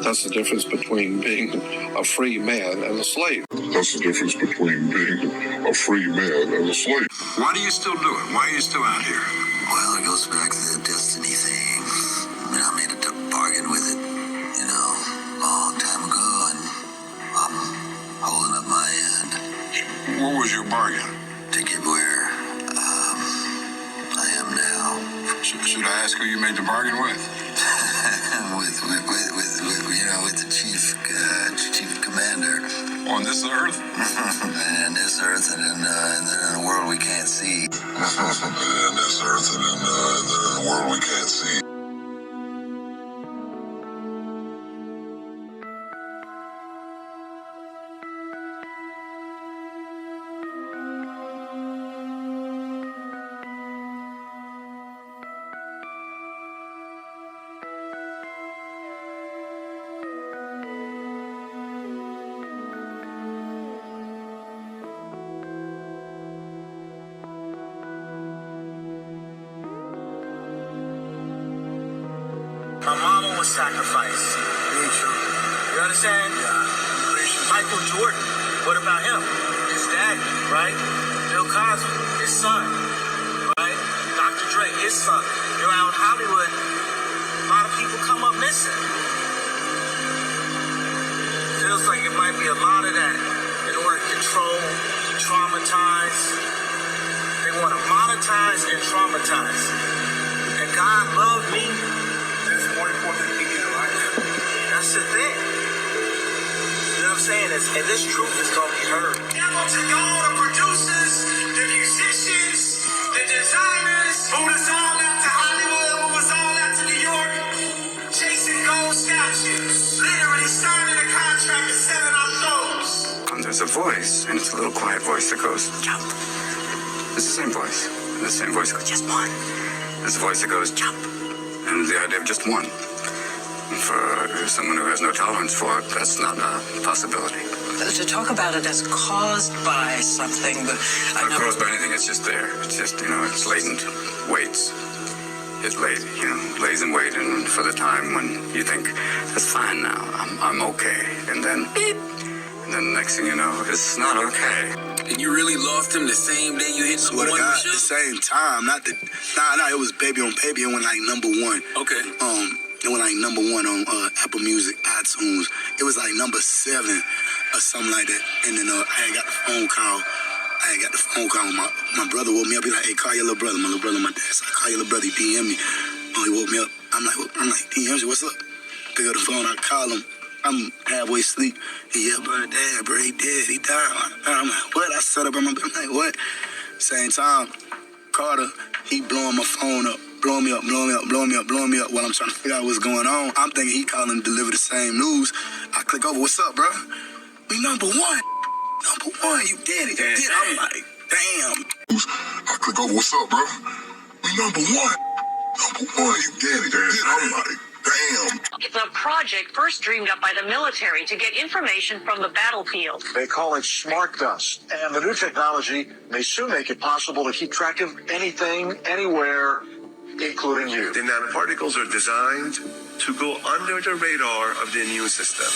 That's the difference between being a free man and a slave. That's the difference between being a free man and a slave. Why do you still do it? Why are you still out here? Well, it goes back to the destiny thing. I made a bargain with it, a long time ago, and I'm holding up my end. What was your bargain? To get where I am now. Should I ask who you made the bargain with? with the chief commander. On this earth? And this earth, and then in a world we can't see. And this earth, and then in a world we can't see. My mama was sacrificed. You understand? Michael Jordan, what about him? His dad, right? Bill Cosby, his son, right? Dr. Dre, his son. Around Hollywood, a lot of people come up missing. Feels like it might be a lot of that in order to control, traumatize. They want to monetize and traumatize. And God loved me. That's more important than anything in life. That's the thing. You know what I'm saying? And this truth is going to be heard. Now to all the producers, the musicians, the designers, who was all out to Hollywood, who was all out to New York, chasing gold statues, literally signing a contract and selling our souls. There's voice, and it's a little quiet voice that goes, jump. It's the same voice. And the same voice goes, just one. There's a voice that goes, jump. And the idea of just one. And for someone who has no tolerance for it, that's not a possibility. To talk about it as caused by something, but Not caused by anything, it's just there. It's just, it's latent, waits. It lays in wait, and for the time when you think, that's fine now, I'm okay. And then, beep. And then the next thing you know, it's not okay. And you really lost him the same day you hit number one? At the same time, it was Baby on Baby. It went like number one. Okay. It went like number one on Apple Music, iTunes. It was like number 7 or something like that. And then I had got the phone call. My brother woke me up. He like, hey, call your little brother. My little brother, my dad. So I call your little brother. He DM me. He woke me up. I'm like, DM me, what's up? Pick up the phone. I call him. I'm halfway asleep. He yelled, bro, Dad, bro, he dead. He died. I'm like, what? I set up. I'm like, what? Same time, Carter, he blowing my phone up. Blowing me up while I'm trying to figure out what's going on. I'm thinking he calling to deliver the same news. I click over, what's up, bro? We number one. Number one, you did it. You did it. I'm like, damn. I click over, what's up, bro? We number one. Number one, you did it. I'm like, damn. It's a project first dreamed up by the military to get information from the battlefield. They call it smart dust, and the new technology may soon make it possible to keep track of anything, anywhere, including you. The nanoparticles are designed to go under the radar of the immune system.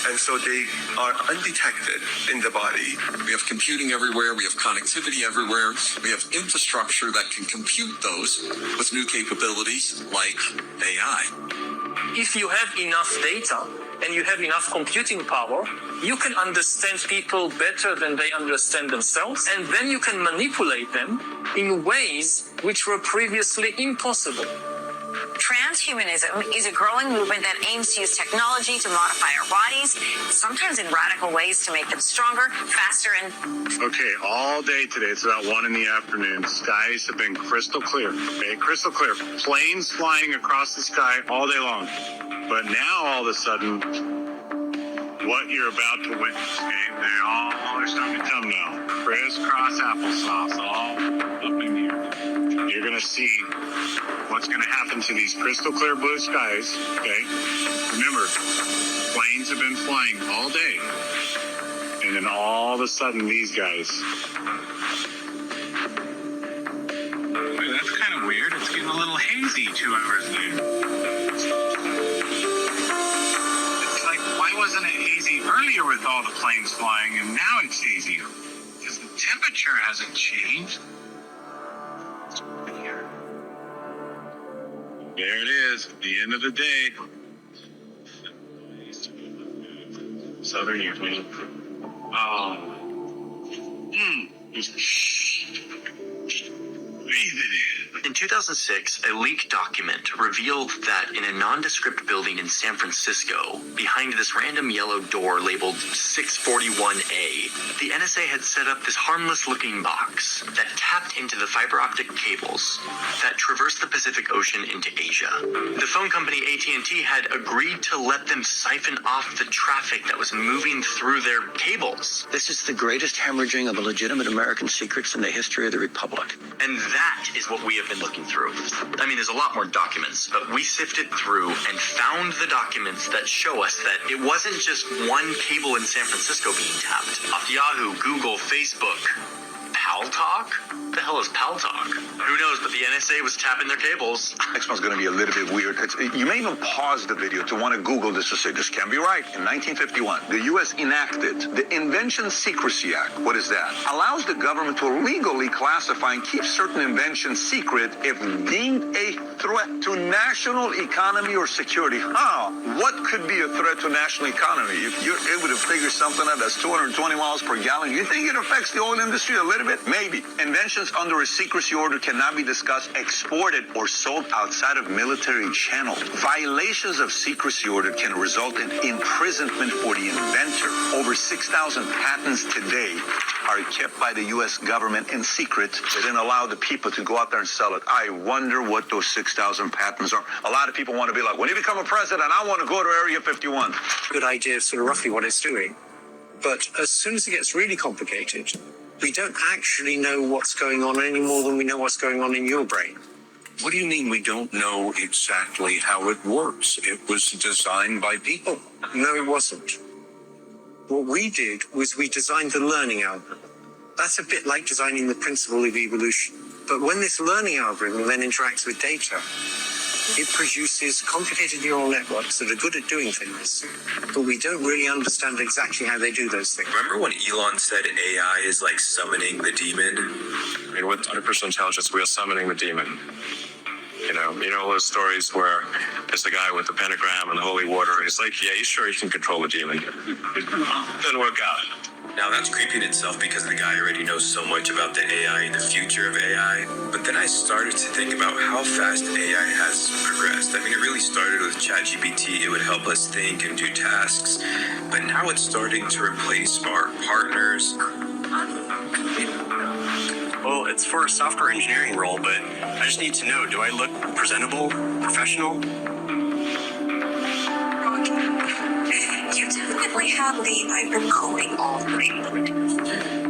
And so they are undetected in the body. We have computing everywhere. We have connectivity everywhere. We have infrastructure that can compute those with new capabilities like AI. If you have enough data and you have enough computing power, you can understand people better than they understand themselves, and then you can manipulate them in ways which were previously impossible. Transhumanism is a growing movement that aims to use technology to modify our bodies, sometimes in radical ways to make them stronger, faster, and... Okay, all day today, it's about 1 in the afternoon. Skies have been crystal clear. Okay, crystal clear. Planes flying across the sky all day long. But now, all of a sudden, what you're about to witness, okay, they all are starting to come now. Crisscross applesauce, all up in here. You're going to see what's going to happen to these crystal clear blue skies, okay? Remember, planes have been flying all day. And then all of a sudden, these guys. Wait, that's kind of weird. It's getting a little hazy 2 hours later. It's like, why wasn't it hazy earlier with all the planes flying, and now it's hazy? Because the temperature hasn't changed. There it is, at the end of the day. Southern evening. Oh. Breathe it in. In 2006, a leaked document revealed that in a nondescript building in San Francisco, behind this random yellow door labeled 641A, the NSA had set up this harmless-looking box that tapped into the fiber optic cables that traversed the Pacific Ocean into Asia. The phone company AT&T had agreed to let them siphon off the traffic that was moving through their cables. This is the greatest hemorrhaging of legitimate American secrets in the history of the Republic. And that is what we have been looking through. I mean, there's a lot more documents, but we sifted through and found the documents that show us that it wasn't just one cable in San Francisco being tapped. Off Yahoo, Google, Facebook. Paltalk? What the hell is Paltalk? Who knows, but the NSA was tapping their cables. Next one's going to be a little bit weird. You may even pause the video to want to Google this to say, this can't be right. In 1951, the U.S. enacted the Invention Secrecy Act. What is that? Allows the government to legally classify and keep certain inventions secret if deemed a threat to national economy or security. What could be a threat to national economy? If you're able to figure something out that's 220 miles per gallon, you think it affects the oil industry a little bit? Maybe. Inventions under a secrecy order cannot be discussed, exported, or sold outside of military channels. Violations of secrecy order can result in imprisonment for the inventor. Over 6,000 patents today are kept by the U.S. government in secret. They didn't allow the people to go out there and sell it. I wonder what those 6,000 patents are. A lot of people want to be like, when you become a president, I want to go to Area 51. Good idea of sort of roughly what it's doing. But as soon as it gets really complicated, we don't actually know what's going on any more than we know what's going on in your brain. What do you mean we don't know exactly how it works? It was designed by people. No, it wasn't. What we did was we designed the learning algorithm. That's a bit like designing the principle of evolution. But when this learning algorithm then interacts with data, it produces complicated neural networks that are good at doing things, but we don't really understand exactly how they do those things. Remember when Elon said AI is like summoning the demon? I mean, with artificial intelligence, we are summoning the demon. You know those stories where there's a guy with the pentagram and the holy water, and he's like, yeah, he's sure he can control the demon. Doesn't work out. Now that's creepy in itself because the guy already knows so much about the AI and the future of AI. But then I started to think about how fast AI has progressed. I mean, it really started with ChatGPT. It would help us think and do tasks. But now it's starting to replace our partners. Well, it's for a software engineering role, but I just need to know, do I look presentable, professional? You definitely have the I've been coding all thing.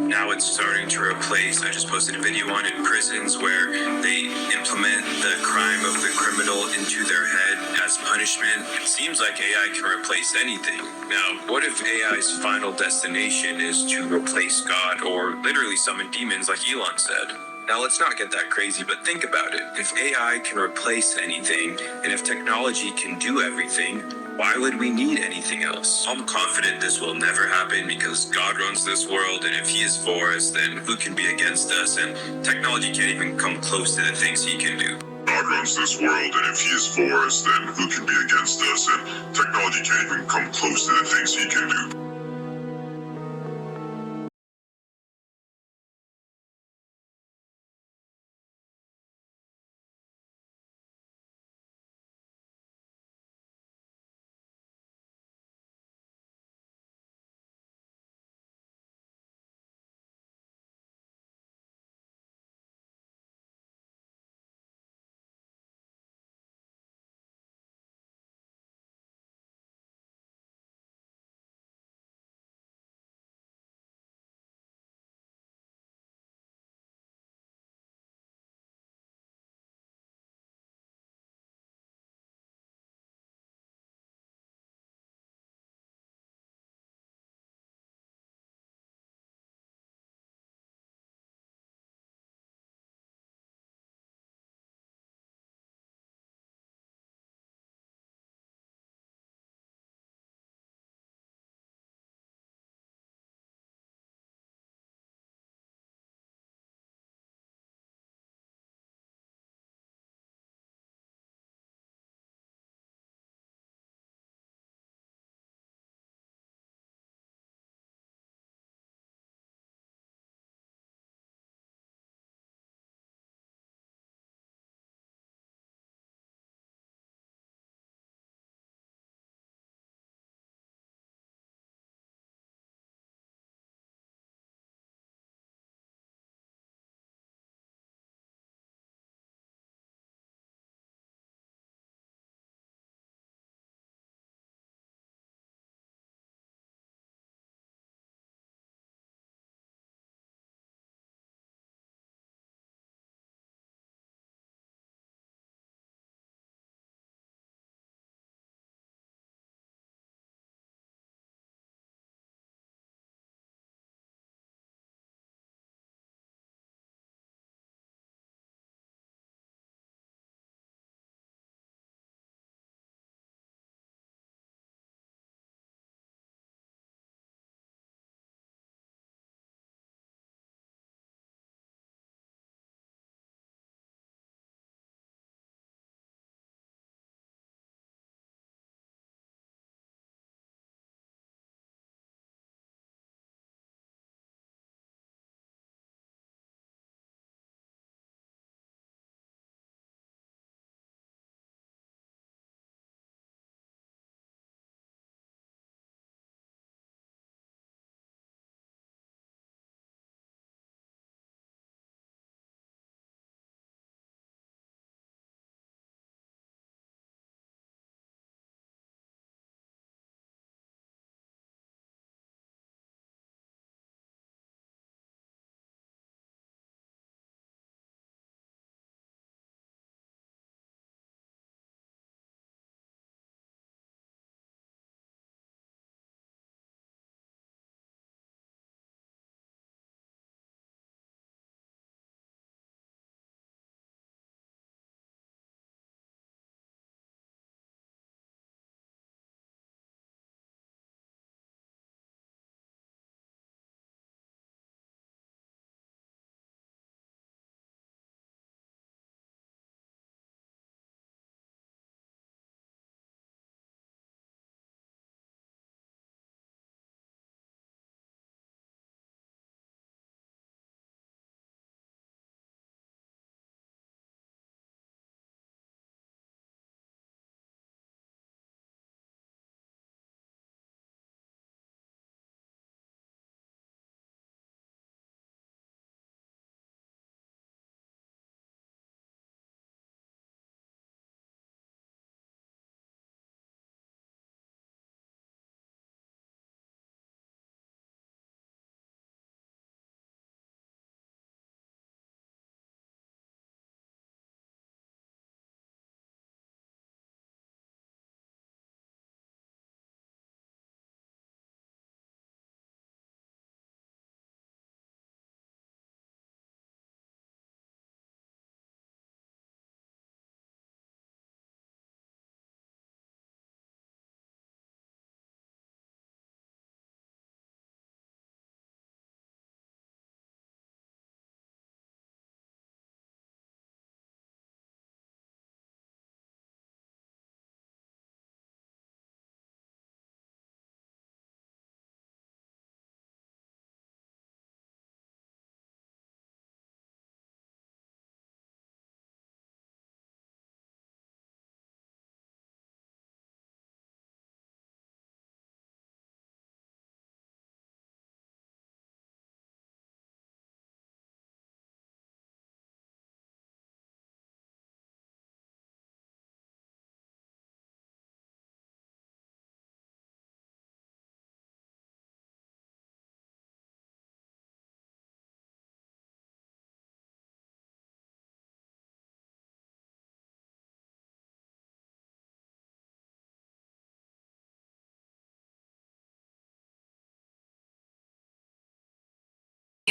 Now it's starting to replace, I just posted a video on it, prisons where they implement the crime of the criminal into their head as punishment. It seems like AI can replace anything. Now, what if AI's final destination is to replace God or literally summon demons like Elon said? Now, let's not get that crazy, but think about it. If AI can replace anything, and if technology can do everything, why would we need anything else? I'm confident this will never happen because God runs this world, and if he is for us, then who can be against us? And technology can't even come close to the things he can do. God runs this world, and if he is for us, then who can be against us? And technology can't even come close to the things he can do.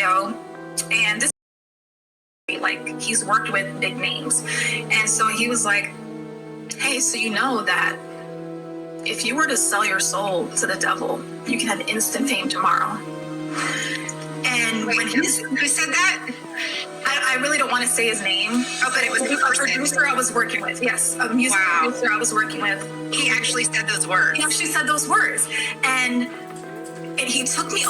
and this, like, he's worked with big names. And so he was like, hey, so you know that if you were to sell your soul to the devil, you can have instant fame tomorrow. And wait, when who said that? I really don't want to say his name. Oh, but it was a producer I was working with. Yes, a music producer I was working with. He actually said those words. He actually said those words. And he took me.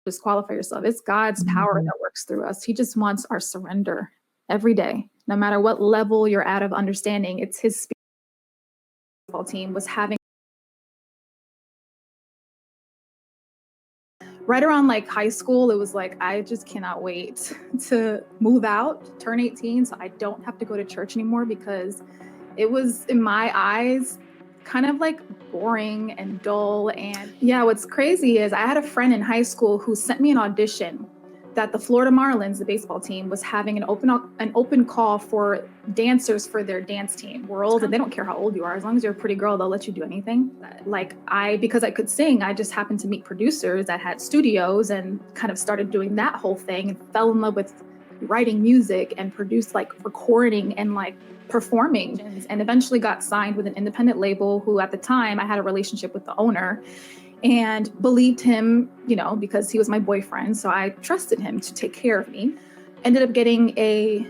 Disqualify yourself. It's God's power that works through us. He just wants our surrender every day, no matter what level you're at of understanding. It's his baseball team was having right around like high school. It was like, I just cannot wait to move out, turn 18, so I don't have to go to church anymore, because it was, in my eyes, kind of like boring and dull. And yeah, what's crazy is I had a friend in high school who sent me an audition that the Florida Marlins, the baseball team, was having an open call for dancers for their dance team. World, and they don't care how old you are. As long as you're a pretty girl, they'll let you do anything. Like, because I could sing, I just happened to meet producers that had studios and kind of started doing that whole thing and fell in love with writing music and produced like recording and like performing, and eventually got signed with an independent label who at the time I had a relationship with the owner and believed him, you know, because he was my boyfriend. So I trusted him to take care of me. Ended up getting a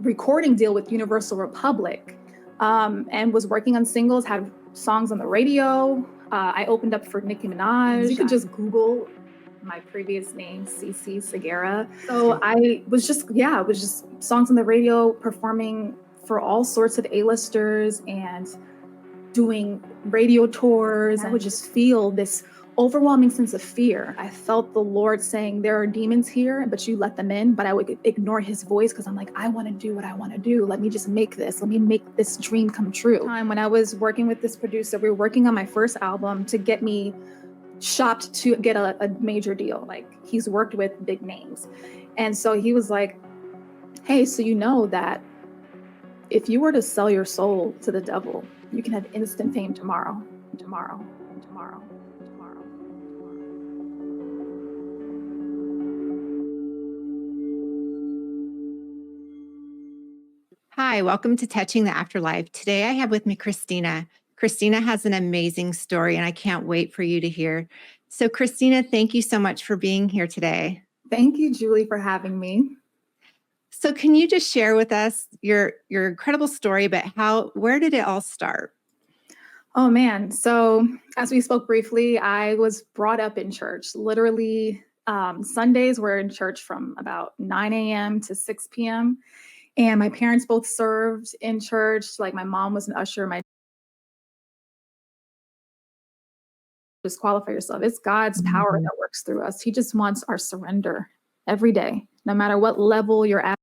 recording deal with Universal Republic, and was working on singles, had songs on the radio. I opened up for Nicki Minaj. You could just Google my previous name, CC Segura. So I was just, yeah, it was just songs on the radio, performing for all sorts of A-listers and doing radio tours. I would just feel this overwhelming sense of fear. I felt the Lord saying, there are demons here, but you let them in. But I would ignore his voice because I'm like, I want to do what I want to do. Let me just make this. Let me make this dream come true. When I was working with this producer, we were working on my first album to get me shopped to get a major deal. Like, he's worked with big names. And so he was like, hey, so you know that if you were to sell your soul to the devil, you can have instant fame tomorrow. Hi, welcome to Touching the Afterlife. Today I have with me Christina. Christina has an amazing story and I can't wait for you to hear. So Christina, thank you so much for being here today. Thank you, Julie, for having me. So can you just share with us your incredible story, but where did it all start? Oh man, so as we spoke briefly, I was brought up in church. Literally, Sundays we're in church from about 9 a.m. to 6 p.m. And my parents both served in church. Like, my mom was an usher. Disqualify yourself. It's God's power that works through us. He just wants our surrender every day, no matter what level you're at.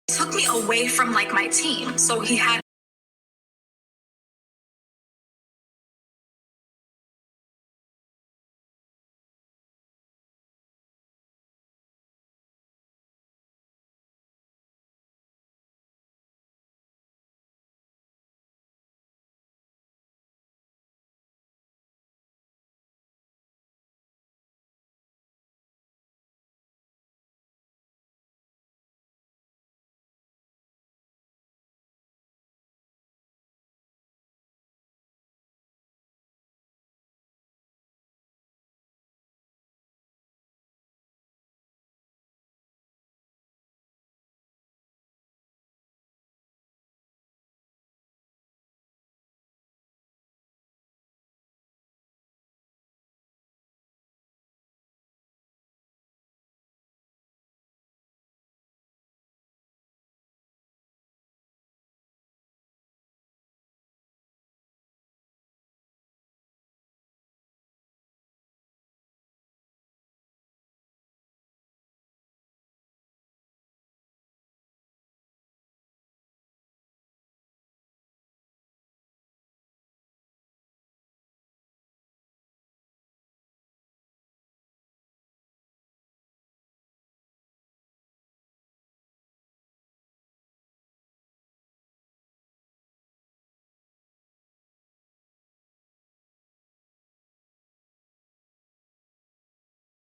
Took me away from like my team. So he had